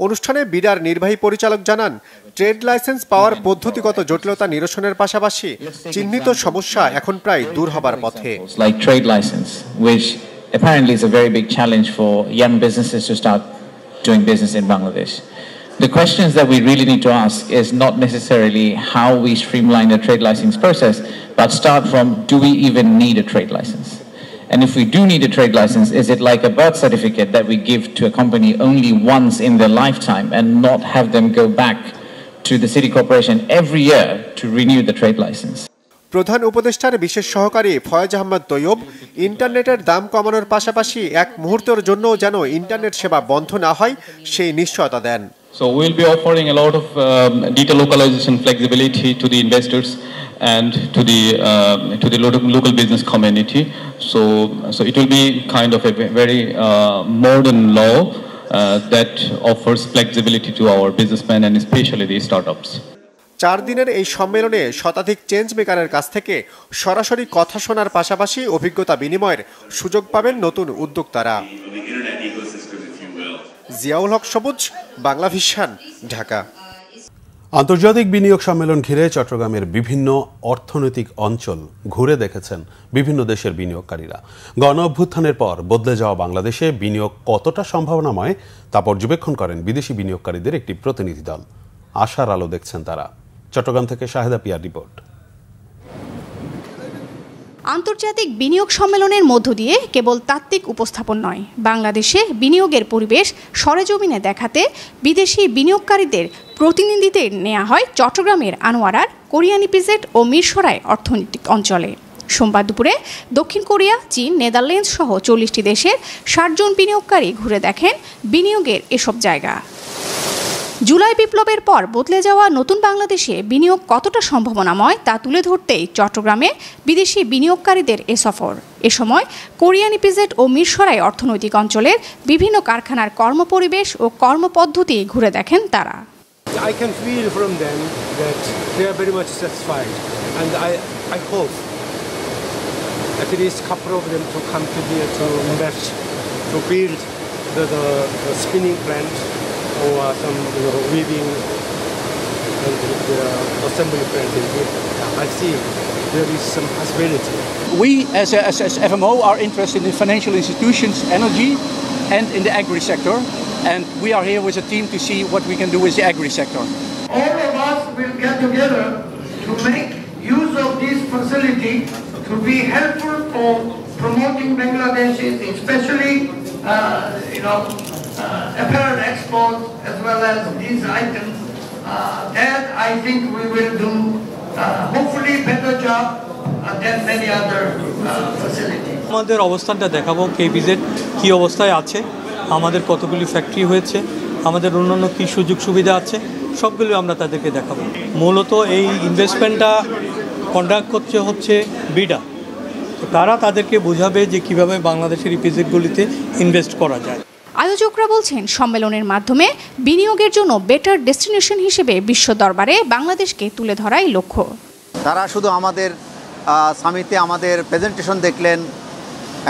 অনুষ্ঠানে বিডার নির্বাহী পরিচালক জানান, ট্রেড লাইসেন্স পাওয়ার পদ্ধতিগত জটিলতা নিরসনের পাশাপাশি চিহ্নিত সমস্যা এখন প্রায় দূর হবার পথে। Like trade license, which apparently is a very big challenge for young businesses to start doing business in Bangladesh. The questions that we really need to ask is not necessarily how we streamline the trade license process, but start from, do we even need a trade license? And if we do need a trade license, is it like a birth certificate that we give to a company only once in their lifetime and not have them go back to the city corporation every year to renew the trade license? প্রধান উপদেষ্টার বিশেষ সহকারী ফয়েজ আহমদ তৈয়ব ইন্টারনেটের দাম কমানোর পাশাপাশি এক মুহূর্তের জন্য যেন ইন্টারনেট সেবা বন্ধ না হয় সেই নিশ্চয়তা দেন। So we'll be offering a lot of data localization flexibility to the investors and to the local business community. So it will be kind of a very modern law that offers flexibility to our businessmen and especially the startups. 4 দিনের এই সম্মেলনে শতাধিক চেঞ্জ মেকারের কাছ থেকে সরাসরি কথা শোনার পাশাপাশি অভিজ্ঞতা বিনিময়ের সুযোগ পাবেন নতুন উদ্যোক্তারা। জিয়াউল হক সবুজ, বাংলা ভিশন, ঢাকা। আন্তর্জাতিক বিনিয়োগ সম্মেলন ঘিরে চট্টগ্রামের বিভিন্ন অর্থনৈতিক অঞ্চল ঘুরে দেখেছেন বিভিন্ন দেশের বিনিয়োগকারীরা। গণ অভ্যুত্থানের পর বদলে যাওয়া বাংলাদেশে বিনিয়োগ কতটা সম্ভাবনাময় তা পর্যবেক্ষণ করেন বিদেশি বিনিয়োগকারীদের একটি প্রতিনিধি দল। আশার আলো দেখছেন তারা। চট্টগ্রাম থেকে শাহেদা পিয়ার রিপোর্ট। আন্তর্জাতিক বিনিয়োগ সম্মেলনের মধ্য দিয়ে কেবল তাত্ত্বিক উপস্থাপন নয়, বাংলাদেশে বিনিয়োগের পরিবেশ সরেজমিনে দেখাতে বিদেশি বিনিয়োগকারীদের প্রতিনিধিদের নেওয়া হয় চট্টগ্রামের আনোয়ারার, কোরিয়ান ইপিজেড ও মিরসরাই অর্থনৈতিক অঞ্চলে। সোমবার দুপুরে দক্ষিণ কোরিয়া, চীন, নেদারল্যান্ডস সহ 40টি দেশের 60 জন বিনিয়োগকারী ঘুরে দেখেন বিনিয়োগের এসব জায়গা। জুলাই বিপ্লবের পর বদলে যাওয়া নতুন বাংলাদেশে বিনিয়োগ কতটা সম্ভাবনাময় তা তুলে ধরতেই চট্টগ্রামে বিদেশি বিনিয়োগকারীদের এ সফর। এ সময় কোরিয়ান ইপিজেড ও মিরসরাই অর্থনৈতিক অঞ্চলের বিভিন্ন কারখানার কর্মপরিবেশ ও কর্মপদ্ধতি ঘুরে দেখেন তারা। I can feel from them that they are very much satisfied, and I hope at least a couple of them to come to here to invest, to build the spinning plant or some weaving and the assembly plant in here. I see there is some possibility. We as FMO are interested in financial institutions, energy, and in the agri sector. And we are here with a team to see what we can do with the agri sector. All of us will get together to make use of this facility to be helpful for promoting Bangladesh's, especially apparel exports as well as these items. That I think we will do hopefully better job than many other facilities. আমাদের অবস্থানটা দেখাবো কেবিজেড কি অবস্থায় আছে, আমাদের কতগুলি ফ্যাক্টরি হয়েছে, আমাদের অন্যান্য কী সুযোগ সুবিধা আছে, সবগুলো আমরা তাদেরকে দেখাবো। মূলত এই ইনভেস্টমেন্টটা কন্ডাক্ট করছে হচ্ছে বিডা, তো তারা তাদেরকে বোঝাবে যে কীভাবে বাংলাদেশের ইপিজেডগুলিতে ইনভেস্ট করা যায়। আয়োজকরা বলছেন সম্মেলনের মাধ্যমে বিনিয়োগের জন্য বেটার ডেস্টিনেশন হিসেবে বিশ্ব দরবারে বাংলাদেশকে তুলে ধরাই লক্ষ্য। তারা শুধু আমাদের সামিটে আমাদের প্রেজেন্টেশন দেখলেন,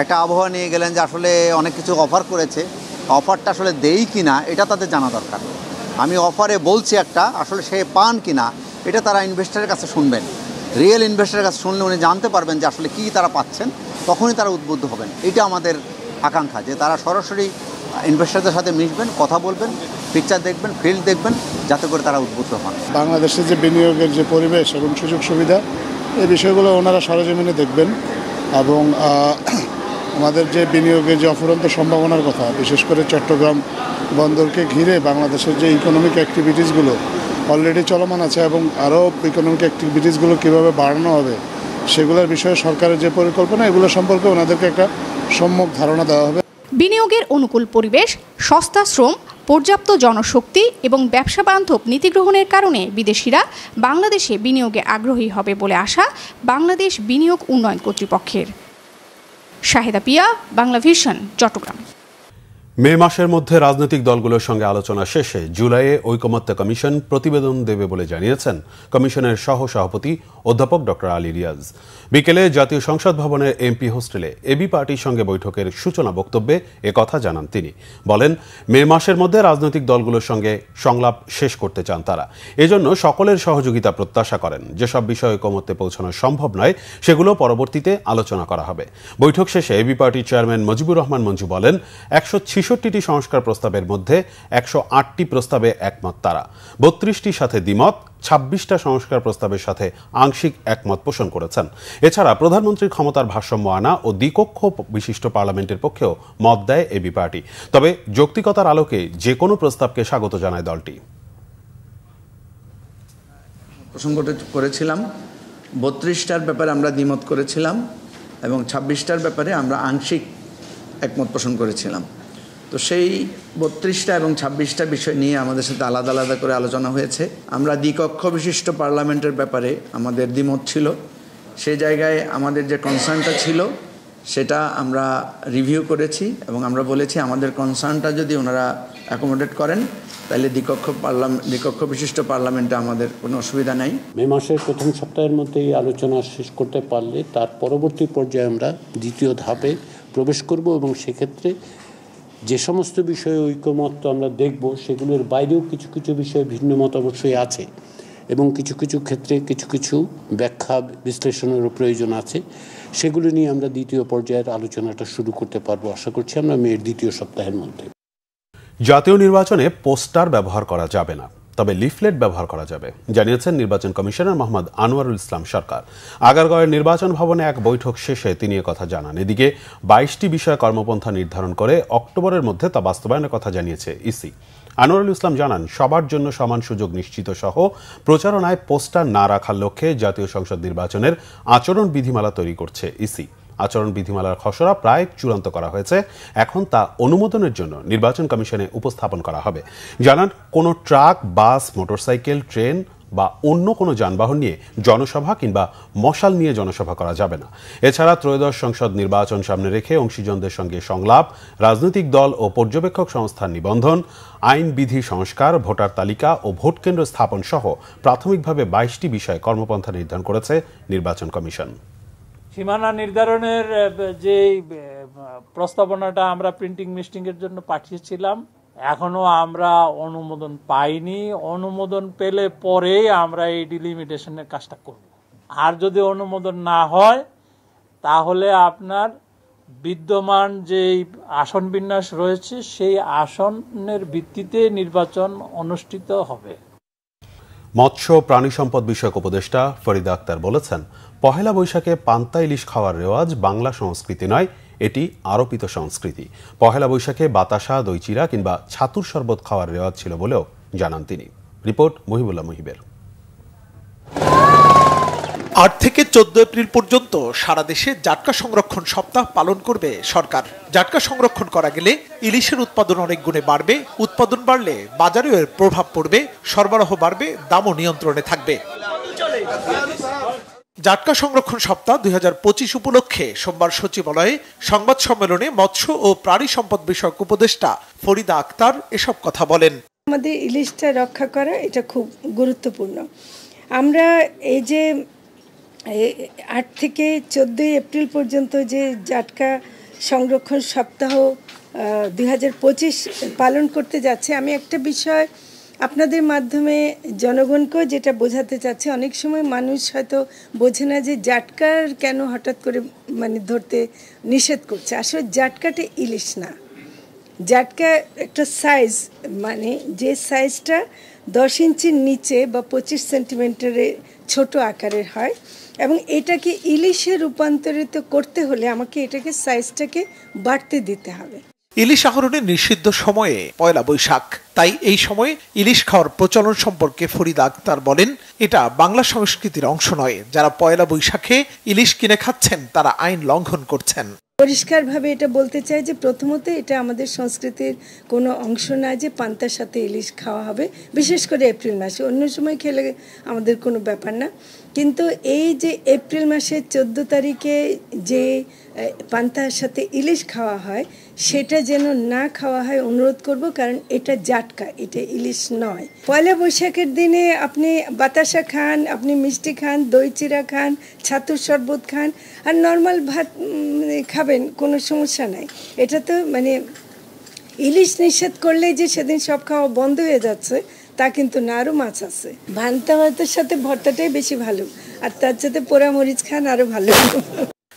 একটা আবহাওয়া নিয়ে গেলেন যে আসলে অনেক কিছু অফার করেছে, অফারটা আসলে দেই কিনা এটা তাদের জানা দরকার। আমি অফারে বলছি একটা, আসলে সে পান কিনা এটা তারা ইনভেস্টরের কাছে শুনবেন। রিয়েল ইনভেস্টরের কাছে শুনলে উনি জানতে পারবেন যে আসলে কী তারা পাচ্ছেন, তখনই তারা উদ্বুদ্ধ হবেন। এটা আমাদের আকাঙ্ক্ষা যে তারা সরাসরি ইনভেস্টরদের সাথে মিশবেন, কথা বলবেন, পিকচার দেখবেন, ফিল্ড দেখবেন, যাতে করে তারা উদ্বুদ্ধ হন। বাংলাদেশের যে বিনিয়োগের যে পরিবেশ এবং সুযোগ সুবিধা, এই বিষয়গুলো ওনারা সরেজমিনে দেখবেন এবং আমাদের যে বিনিয়োগের যে অফুরন্ত সম্ভাবনার কথা, বিশেষ করে চট্টগ্রাম বন্দরকে ঘিরে বাংলাদেশের যে ইকোনমিক অ্যাক্টিভিটিসগুলো অলরেডি চলমান আছে এবং আরও ইকোনমিক অ্যাক্টিভিটিসগুলো কীভাবে বাড়ানো হবে সেগুলোর বিষয়ে সরকারের যে পরিকল্পনা, এগুলো সম্পর্কে ওনাদেরকে একটা সম্যক ধারণা দেওয়া হবে। বিনিয়োগের অনুকূল পরিবেশ, সস্তা শ্রম, পর্যাপ্ত জনশক্তি এবং ব্যবসা বান্ধব নীতি গ্রহণের কারণে বিদেশিরা বাংলাদেশে বিনিয়োগে আগ্রহী হবে বলে আশা বাংলাদেশ বিনিয়োগ উন্নয়ন কর্তৃপক্ষের। শাহেদা পিয়া, বাংলাভিশন, চট্টগ্রাম। মে মাসের মধ্যে রাজনৈতিক দলগুলোর সঙ্গে আলোচনা শেষে জুলাইয়ে ঐকমত্য কমিশন প্রতিবেদন দেবে বলে জানিয়েছেন কমিশনের সহ সভাপতি অধ্যাপক ডক্টর আলী রিয়াজ। বিকেলে জাতীয় সংসদ ভবনের এমপি হোস্টেলে এবি পার্টির সঙ্গে বৈঠকের সূচনা বক্তব্যে একথা জানান তিনি। বলেন, মে মাসের মধ্যে রাজনৈতিক দলগুলোর সঙ্গে সংলাপ শেষ করতে চান তারা। এজন্য সকলের সহযোগিতা প্রত্যাশা করেন। যেসব বিষয়ে ঐকমত্যে পৌঁছানো সম্ভব নয় সেগুলো পরবর্তীতে আলোচনা করা হবে। বৈঠক শেষে এবি পার্টির চেয়ারম্যান মুজিবুর রহমান মঞ্জু বলেন, ১৬৬টি সংস্কার প্রস্তাবের মধ্যে ১০৮টি প্রস্তাবে একমত তারা, ৩২টির সাথে দ্বিমত, ২৬টা সংস্কার প্রস্তাবের সাথে আংশিক একমত পোষণ করেছেন। এছাড়া প্রধানমন্ত্রীর ক্ষমতার ভারসাম্য আনা ও দ্বিকক্ষ বিশিষ্ট পার্লামেন্টের পক্ষেও মত দেয় এবি পার্টি। তবে যৌক্তিকতার আলোকে যে কোনো প্রস্তাবকে স্বাগত জানায় দলটি। প্রসঙ্গটা করেছিলাম, ৩২টার ব্যাপারে আমরা দ্বিমত করেছিলাম এবং ২৬টার ব্যাপারে আমরা আংশিক একমত পোষণ করেছিলাম। তো সেই ৩২টা এবং ২৬টা বিষয় নিয়ে আমাদের সাথে আলাদা আলাদা করে আলোচনা হয়েছে। আমরা দ্বিকক্ষ বিশিষ্ট পার্লামেন্টের ব্যাপারে আমাদের দ্বিমত ছিল, সেই জায়গায় আমাদের যে কনসার্নটা ছিল সেটা আমরা রিভিউ করেছি এবং আমরা বলেছি আমাদের কনসার্নটা যদি ওনারা অ্যাকোমোডেট করেন তাহলে দ্বিকক্ষ বিশিষ্ট পার্লামেন্টে আমাদের কোনো অসুবিধা নাই। মে মাসের প্রথম সপ্তাহের মধ্যে এই আলোচনা শেষ করতে পারলে তার পরবর্তী পর্যায়ে আমরা দ্বিতীয় ধাপে প্রবেশ করব এবং সেক্ষেত্রে যে সমস্ত বিষয়ে ঐকমত্য আমরা দেখব সেগুলোর বাইরেও কিছু কিছু বিষয়ে ভিন্ন মত অবশ্যই আছে এবং কিছু কিছু ক্ষেত্রে কিছু কিছু ব্যাখ্যা বিশ্লেষণেরও প্রয়োজন আছে। সেগুলো নিয়ে আমরা দ্বিতীয় পর্যায়ের আলোচনাটা শুরু করতে পারবো আশা করছি আমরা মের দ্বিতীয় সপ্তাহের মধ্যে। জাতীয় নির্বাচনে পোস্টার ব্যবহার করা যাবে না, তবে লিফলেট ব্যবহার করা যাবে, জানিয়েছেন নির্বাচন কমিশনার মোহাম্মদ আনোয়ারুল ইসলাম সরকার। আগারগাঁওয়ের নির্বাচন ভবনে এক বৈঠক শেষে তিনি একথা জানান। এদিকে ২২টি বিষয়ে কর্মপন্থা নির্ধারণ করে অক্টোবরের মধ্যে তা বাস্তবায়নের কথা জানিয়েছে ইসি। আনোয়ারুল ইসলাম জানান, সবার জন্য সমান সুযোগ নিশ্চিত সহ প্রচারণায় পোস্টার না রাখার লক্ষ্যে জাতীয় সংসদ নির্বাচনের আচরণ বিধিমালা তৈরি করছে ইসি। আচরণ বিধিমালার খসড়া প্রায় চূড়ান্ত করা হয়েছে, এখন তা অনুমোদনের জন্য নির্বাচন কমিশনে উপস্থাপন করা হবে। জানান, কোনো ট্রাক, বাস, মোটরসাইকেল, ট্রেন বা অন্য কোনো যানবাহন নিয়ে জনসভা কিংবা মশাল নিয়ে জনসভা করা যাবে না। এছাড়া ত্রয়োদশ সংসদ নির্বাচন সামনে রেখে অংশীজনদের সঙ্গে সংলাপ, রাজনৈতিক দল ও পর্যবেক্ষক সংস্থার নিবন্ধন, আইন বিধি সংস্কার, ভোটার তালিকা ও ভোট কেন্দ্র স্থাপন সহ প্রাথমিকভাবে ২২টি বিষয়ে কর্মপন্থা নির্ধারণ করেছে নির্বাচন কমিশন। সীমানা নির্ধারণের যে প্রস্তাবনাটা আমরা প্রিন্টিং মিস্টিংয়ের জন্য পাঠিয়েছিলাম, এখনো আমরা অনুমোদন পাইনি। অনুমোদন পেলে পরেই আমরা এই ডিলিমিটেশনের কাজটা করব। আর যদি অনুমোদন না হয় তাহলে আপনার বিদ্যমান যে আসন বিন্যাস রয়েছে সেই আসনের ভিত্তিতে নির্বাচন অনুষ্ঠিত হবে। মৎস্য প্রাণী সম্পদ বিষয়ক উপদেষ্টা ফরিদা আক্তার বলেছেন, পহেলা বৈশাখে পান্তা ইলিশ খাওয়ার রেওয়াজ বাংলা সংস্কৃতি নয়, এটি আরোপিত সংস্কৃতি। পহেলা বৈশাখে বাতাসা, দই চিরা কিংবা ছাতুর শরবত খাওয়ার রেওয়াজ ছিল বলেও জানান তিনি। রিপোর্ট মহিবুল্লাহ মুহিবের। ৮ থেকে 14 এপ্রিল পর্যন্ত সারা দেশে জাটকা সংরক্ষণ সপ্তাহ পালন করবে সরকার। জাটকা সংরক্ষণ করা গেলে ইলিশের উৎপাদন অনেক গুণে বাড়বে, উৎপাদন বাড়লে বাজারেও এর প্রভাব পড়বে, সরবরাহ বাড়বে, দামও নিয়ন্ত্রণে থাকবে। জাটকা সংরক্ষণ সপ্তাহ 2025 উপলক্ষে সোমবার সচিবালয়ে সংবাদ সম্মেলনে মৎস্য ও প্রাণী সম্পদ বিষয়ক উপদেষ্টা ফরিদা আক্তার এসব কথা বলেন। আমাদের ইলিশটা রক্ষা করা এটা খুব গুরুত্বপূর্ণ। আমরা এই যে 8 থেকে 14 এপ্রিল পর্যন্ত যে জাটকা সংরক্ষণ সপ্তাহ 2025 পালন করতে যাচ্ছে, আমি একটা বিষয় আপনাদের মাধ্যমে জনগণকেও যেটা বোঝাতে চাচ্ছি, অনেক সময় মানুষ হয়তো বোঝে না যে জাটকার কেন হঠাৎ করে ধরতে নিষেধ করছে। আসলে জাটকাটা ইলিশ না, জাটকা একটা সাইজ, যে সাইজটা 10 ইঞ্চির নিচে বা 25 সেন্টিমিটারের ছোট আকারের হয়, এবং এটাকে ইলিশে রূপান্তরিত করতে হলে আমাকে এটাকে সাইজটাকে বাড়তে দিতে হবে। ইলিশ আহরণের নিষিদ্ধ সময়ে পয়লা বৈশাখ, তাই এই সময়ে ইলিশ খাওয়ার প্রচলন সম্পর্কে ফরিদা আক্তার বলেন, এটা বাংলা সংস্কৃতির অংশ নয়। যারা পয়লা বৈশাখে ইলিশ কিনে খাচ্ছেন তারা আইন লঙ্ঘন করছেন। পরিষ্কারভাবে এটা বলতে চাই যে প্রথমত এটা আমাদের সংস্কৃতির কোনো অংশ না যে পান্তার সাথে ইলিশ খাওয়া হবে, বিশেষ করে এপ্রিল মাসে। অন্য সময় খেলে আমাদের কোনো ব্যাপার না, কিন্তু এই যে এপ্রিল মাসের 14 তারিখে যে পান্তার সাথে ইলিশ খাওয়া হয় সেটা যেন না খাওয়া হয় অনুরোধ করব, কারণ এটা জাটকা, এটা ইলিশ নয়। পয়লা বৈশাখের দিনে আপনি বাতাসা খান, আপনি মিষ্টি খান, দই চিরা খান, ছাতুর শরবত খান, আর নর্মাল ভাত খাবেন, কোনো সমস্যা নাই। এটা তো ইলিশ নিষেধ করলে যে সেদিন সব খাওয়া বন্ধ হয়ে যাচ্ছে তা কিন্তু না, আরও মাছ আছে। ভান্তা ভাতের সাথে ভর্তাটাই বেশি ভালো, আর তার সাথে পোড়া মরিচ খান আরও ভালো।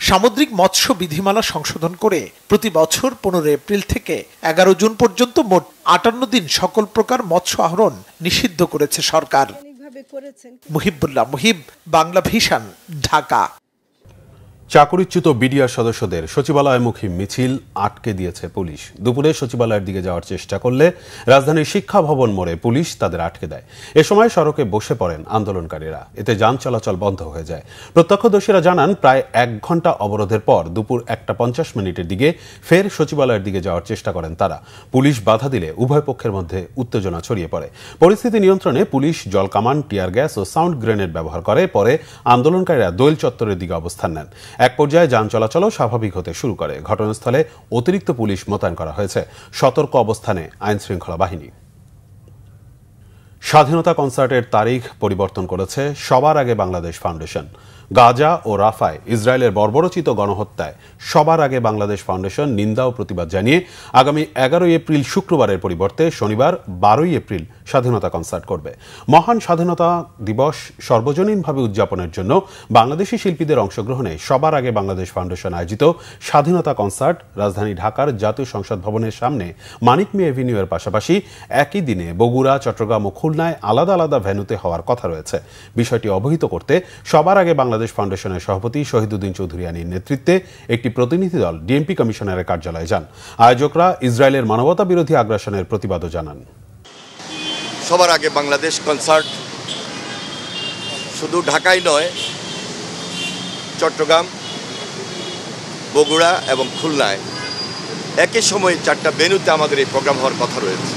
সামুদ্রিক মৎস্য বিধিমালা সংশোধন করে প্রতি বছর 15 এপ্রিল থেকে 11 জুন পর্যন্ত মোট 58 দিন সকল প্রকার মৎস্য আহরণ নিষিদ্ধ করেছে সরকার। মুহিবুল্লাহ মুহিব, বাংলা ভিশন, ঢাকা। চাকরিচ্যুত বিডিআর সদস্যদের সচিবালয়মুখী মিছিল আটকে দিয়েছে পুলিশ। দুপুরে সচিবালয়ের দিকে যাওয়ার চেষ্টা করলে রাজধানীর শিক্ষা ভবন মোড়ে পুলিশ তাদের আটকে দেয়। এ সময় সড়কে বসে পড়েন আন্দোলনকারীরা, এতে যান চলাচল বন্ধ হয়ে যায়। প্রত্যক্ষদর্শীরা জানান, প্রায় 1 ঘন্টা অবরোধের পর দুপুর 1:50 দিকে ফের সচিবালয়ের দিকে যাওয়ার চেষ্টা করেন তারা। পুলিশ বাধা দিলে উভয় পক্ষের মধ্যে উত্তেজনা ছড়িয়ে পড়ে। পরিস্থিতি নিয়ন্ত্রণে পুলিশ জলকামান, টিয়ার গ্যাস ও সাউন্ড গ্রেনেড ব্যবহার করে। পরে আন্দোলনকারীরা দোয়েল চত্বরের দিকে অবস্থান নেন। এক পর্যায়ে যান চলাচলও স্বাভাবিক হতে শুরু করে। ঘটনাস্থলে অতিরিক্ত পুলিশ মোতায়েন করা হয়েছে। সতর্ক অবস্থানে আইন শৃঙ্খলা বাহিনী। স্বাধীনতা কনসার্টের তারিখ পরিবর্তন করেছে সবার আগে বাংলাদেশ ফাউন্ডেশন। গাজা ও রাফায় ইসরায়েলের বর্বরোচিত গণহত্যায় সবার আগে বাংলাদেশ ফাউন্ডেশন নিন্দা ও প্রতিবাদ জানিয়ে আগামী 11 এপ্রিল শুক্রবারের পরিবর্তে শনিবার 12 এপ্রিল স্বাধীনতা কনসার্ট করবে। মহান স্বাধীনতা দিবস সর্বজনীনভাবে উদযাপনের জন্য বাংলাদেশি শিল্পীদের অংশগ্রহণে সবার আগে বাংলাদেশ ফাউন্ডেশন আয়োজিত স্বাধীনতা কনসার্ট রাজধানী ঢাকার জাতীয় সংসদ ভবনের সামনে মানিক মিয়া এভিনিউ এর পাশাপাশি একই দিনে বগুড়া, চট্টগ্রাম ও খুলনায় আলাদা আলাদা ভেন্যুতে হওয়ার কথা রয়েছে। বিষয়টি অবহিত করতে সবার আগে বাংলাদেশ ফাউন্ডেশনের সভাপতি শহীদুদ্দিন চৌধুরিয়ানীর নেতৃত্বে একটি প্রতিনিধি দল ডিএমপি কমিশনারের কার্যালয়ে যান। আয়োজকরা ইসরায়েলের মানবতা বিরোধী আগ্রাসনের প্রতিবাদও জানান। সবার আগে বাংলাদেশ কনসার্ট শুধু ঢাকায় নয়, চট্টগ্রাম, বগুড়া এবং খুলনায় একই সময়ে 4টা ভেন্যুতে আমাদের এই প্রোগ্রাম হওয়ার কথা রয়েছে।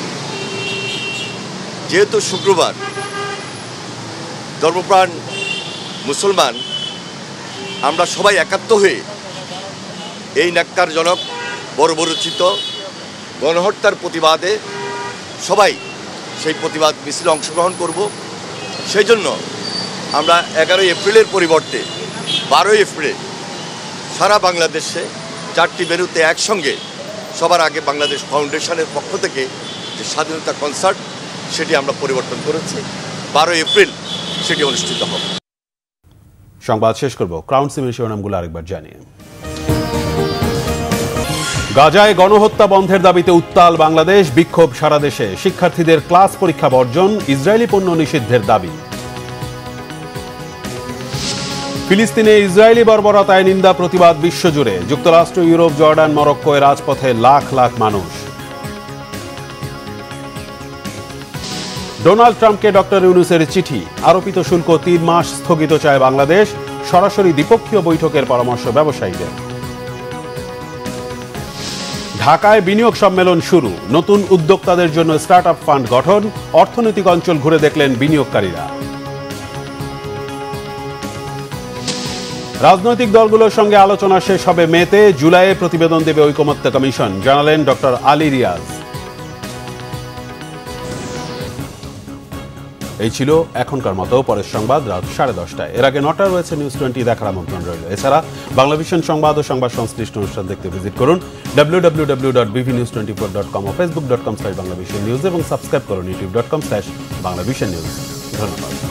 যেহেতু শুক্রবার, ধর্মপ্রাণ মুসলমান আমরা সবাই একাত্ম হয়ে এই ন্যাক্কারজনক বর্বরোচিত গণহত্যার প্রতিবাদে সবাই সেই প্রতিবাদ মিছিলে অংশগ্রহণ করব। সেই জন্য আমরা 11 এপ্রিলের পরিবর্তে 12 এপ্রিলে সারা বাংলাদেশে 4টি ভেন্যুতে একসঙ্গে সবার আগে বাংলাদেশ ফাউন্ডেশনের পক্ষ থেকে যে স্বাধীনতা কনসার্ট সেটি আমরা পরিবর্তন করেছি। 12 এপ্রিল সেটি অনুষ্ঠিত হবে। সংবাদ শেষ করব ক্রাউন সিমের শিরোনামগুলো আরেকবার জানিয়ে। গাজায় গণহত্যা বন্ধের দাবিতে উত্তাল বাংলাদেশ, বিক্ষোভ সারা দেশে। শিক্ষার্থীদের ক্লাস পরীক্ষা বর্জন, ইসরায়েলি পণ্য নিষিদ্ধের দাবি। ফিলিস্তিনে ইসরায়েলি বর্বরতায় নিন্দা প্রতিবাদ বিশ্বজুড়ে। যুক্তরাষ্ট্র, ইউরোপ, জর্ডান, মরক্কোয় রাজপথে লাখ লাখ মানুষ। ডোনাল্ড ট্রাম্পকে ডক্টর ইউনূসের চিঠি। আরোপিত শুল্ক 3 মাস স্থগিত চায় বাংলাদেশ। সরাসরি দ্বিপক্ষীয় বৈঠকের পরামর্শ ব্যবসায়ীদের। ঢাকায় বিনিয়োগ সম্মেলন শুরু। নতুন উদ্যোক্তাদের জন্য স্টার্টআপ ফান্ড গঠন। অর্থনৈতিক অঞ্চল ঘুরে দেখলেন বিনিয়োগকারীরা। রাজনৈতিক দলগুলোর সঙ্গে আলোচনা শেষ হবে মেতে। জুলাইয়ে প্রতিবেদন দেবে ঐকমত্য কমিশন, জানালেন ডক্টর আলী রিয়াজ। এই ছিল এখনকার মতো। পরের সংবাদ রাত 10:30টায়। এর আগে 9টায় রয়েছে নিউজ 20 দেখার আমন্ত্রণ রইল। এছাড়া বাংলাভিশন সংবাদ ও সংবাদ সংশ্লিষ্ট অনুষ্ঠান দেখতে ভিজিট করুন www.bvnews24.com ও facebook.com/banglavisionnews এবং সাবস্ক্রাইব করুন youtube.com/banglavisionnews। ধন্যবাদ।